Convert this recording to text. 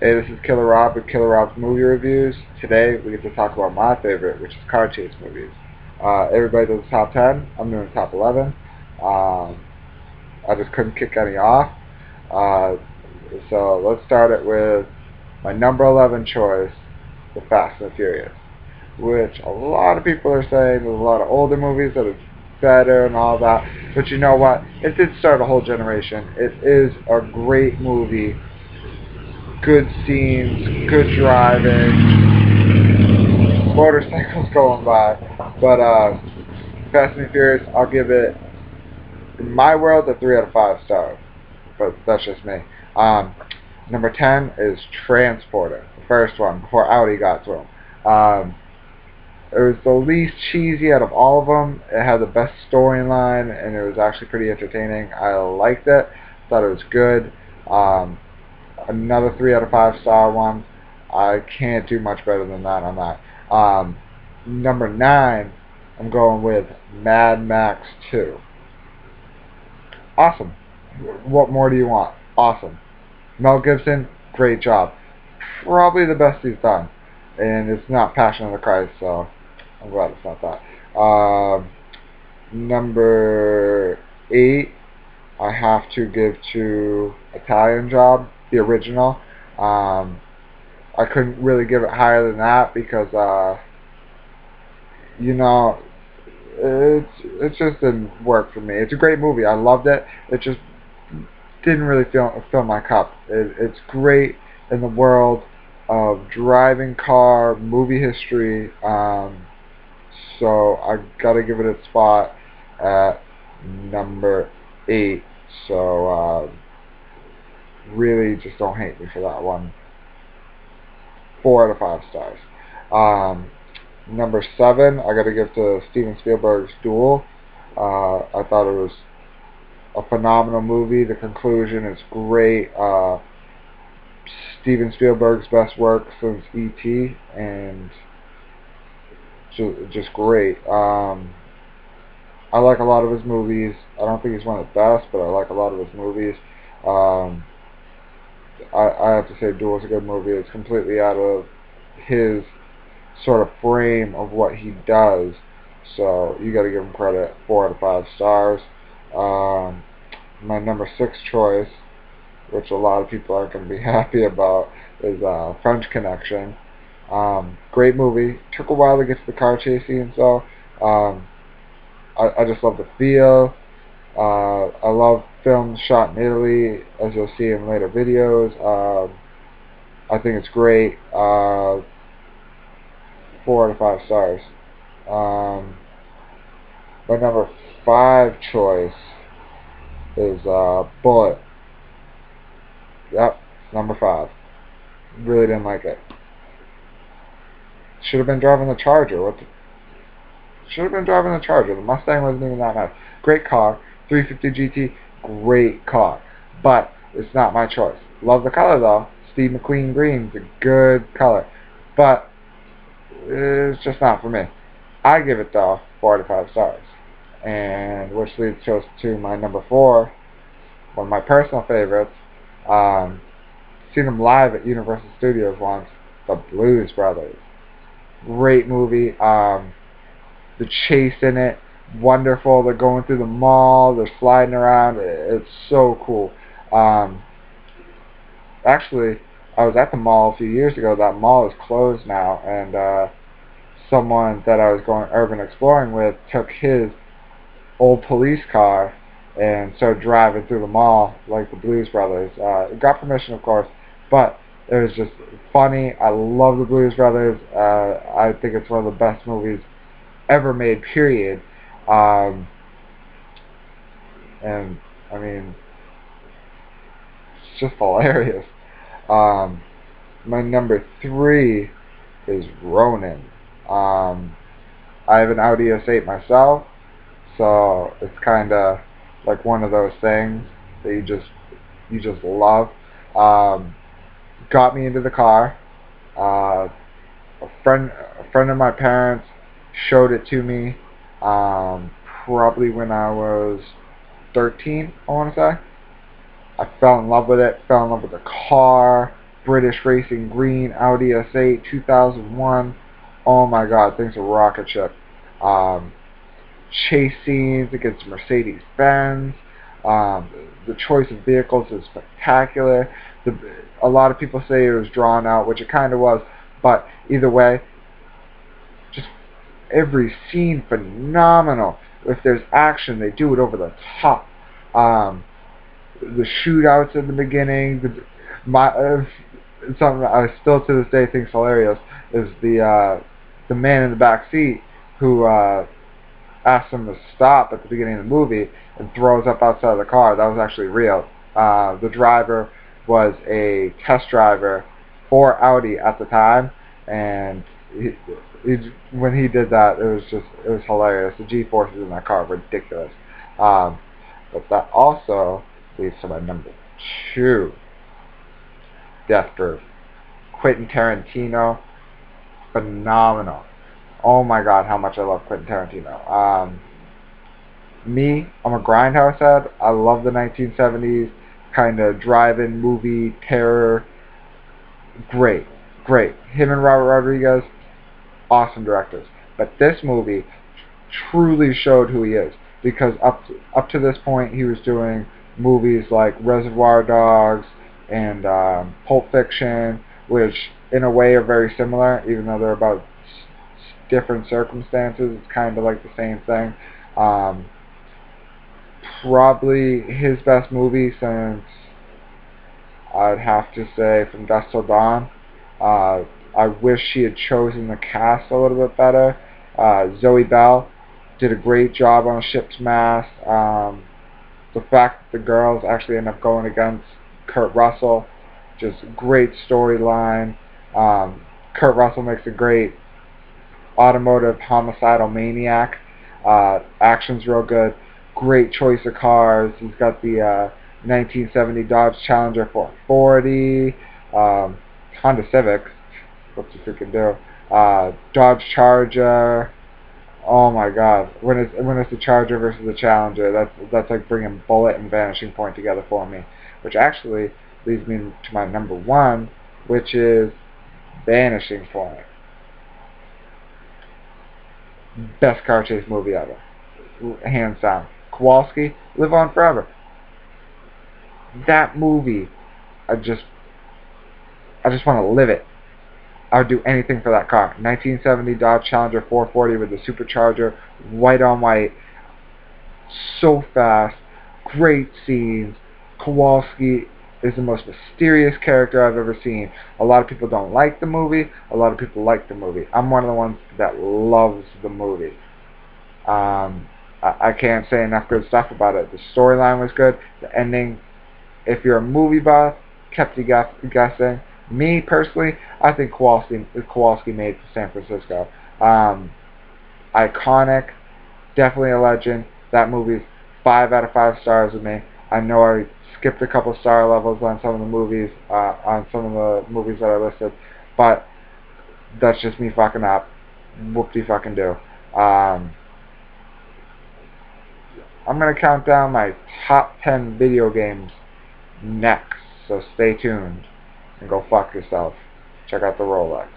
Hey, this is Killer Rob with Killer Rob's Movie Reviews. Today we get to talk about my favorite, which is car chase movies. Everybody does the top 10. I'm doing the top 11. Um, I just couldn't kick any off. Uh, so let's start it with my number 11 choice, The Fast and the Furious, which a lot of people are saying there's a lot of older movies that are better and all that. But you know what? It did start a whole generation. It is a great movie. Good scenes, good driving, motorcycles going by. But Fast and Furious, I'll give it, in my world, a 3 out of 5 stars. But that's just me. Um, Number 10 is Transporter, the first one, before Audi got to him. It was the least cheesy out of all of them. It had the best storyline, and it was actually pretty entertaining. I liked it. Thought it was good. Um, Another 3 out of 5 star one. I can't do much better than that on that. Number 9, I'm going with Mad Max 2. Awesome. What more do you want? Awesome. Mel Gibson, great job. Probably the best he's done. And it's not Passion of the Christ, so I'm glad it's not that. Number 8, I have to give to Italian Job, the original. I couldn't really give it higher than that because, you know, it just didn't work for me. It's a great movie. I loved it. It just didn't really fill my cup. It's great in the world of driving car movie history. So I gotta give it a spot at number 8. So really, just don't hate me for that one. 4 out of 5 stars. Number 7, I gotta give to Steven Spielberg's Duel. I thought it was a phenomenal movie. The conclusion is great. Steven Spielberg's best work since E.T. and just great. I like a lot of his movies. I don't think he's one of the best, but I like a lot of his movies. Um, I have to say Duel is a good movie. It's completely out of his sort of frame of what he does. So you got to give him credit. 4 out of 5 stars. My number 6 choice, which a lot of people aren't going to be happy about, is French Connection. Great movie. Took a while to get to the car chase scene, so I just love the feel. I love films shot in Italy, as you'll see in later videos. I think it's great. 4 out of 5 stars. My number 5 choice is Bullet. Yep, number 5. Really didn't like it. Should have been driving the Charger. Should have been driving the Charger. The Mustang wasn't even that nice. Great car. 350 GT. Great car. But it's not my choice. Love the color though. Steve McQueen green's a good color. But it's just not for me. I give it though 4 out of 5 stars. And which leads us to my number 4. One of my personal favorites. Seen them live at Universal Studios once. The Blues Brothers. Great movie. The chase in it, wonderful. They're going through the mall. They're sliding around. It's so cool. Actually, I was at the mall a few years ago. That mall is closed now, and someone that I was going urban exploring with took his old police car and started driving through the mall like the Blues Brothers. Got permission, of course, but it was just funny. I love the Blues Brothers. I think it's one of the best movies ever made, period. And I mean, it's just hilarious. My number 3 is Ronin. I have an Audi S8 myself, so it's kind of like one of those things that you just love. Got me into the car. A friend of my parents showed it to me. Probably when I was 13, I want to say. I fell in love with it. Fell in love with the car. British Racing Green Audi S8 2001. Oh my god, thing's a rocket ship. Um, Chase scenes against Mercedes-Benz. The choice of vehicles is spectacular. A lot of people say it was drawn out, which it kind of was, but either way, just every scene phenomenal. If there's action, they do it over the top. The shootouts in the beginning, something that I still to this day think is hilarious is the man in the back seat who asks him to stop at the beginning of the movie and throws up outside of the car. That was actually real. The driver was a test driver for Audi at the time, and when he did that, it was hilarious. The G-forces in that car were ridiculous. Um, but that also leads to my number 2, Death Proof. Quentin Tarantino, phenomenal. Oh my god, how much I love Quentin Tarantino. I'm a grindhouse head. I love the 1970s kind of drive-in movie terror. Great, great. Him and Robert Rodriguez, awesome directors. But this movie truly showed who he is, because up to this point he was doing movies like Reservoir Dogs and Pulp Fiction, which in a way are very similar, even though they're about different circumstances. It's kind of like the same thing. Probably his best movie since, I'd have to say, From Dusk Till Dawn. I wish she had chosen the cast a little bit better. Zoe Bell did a great job on A Ship's Mast. The fact that the girls actually end up going against Kurt Russell, just great storyline. Kurt Russell makes a great automotive homicidal maniac. Action's real good. Great choice of cars. He's got the 1970 Dodge Challenger 440, Honda Civic. What's you freaking do? Dodge Charger. Oh my God! When it's the Charger versus the Challenger, that's like bringing Bullet and Vanishing Point together for me. Which actually leads me to my number 1, which is Vanishing Point. Best car chase movie ever, hands down. Kowalski, Live On Forever. That movie, I just want to live it. I would do anything for that car. 1970 Dodge Challenger 440 with the supercharger, white on white, so fast, great scenes. Kowalski is the most mysterious character I've ever seen. A lot of people don't like the movie. A lot of people like the movie. I'm one of the ones that loves the movie. I can't say enough good stuff about it. The storyline was good. The ending, if you're a movie buff, kept you guessing. Me, personally, I think Kowalski made San Francisco. Iconic, definitely a legend. That movie's 5 out of 5 stars with me. I know I skipped a couple star levels on some of the movies, that I listed, but that's just me fucking up. Whoop-de-fucking-do. I'm going to count down my top 10 video games next, so stay tuned and go fuck yourself. Check out the Rolex.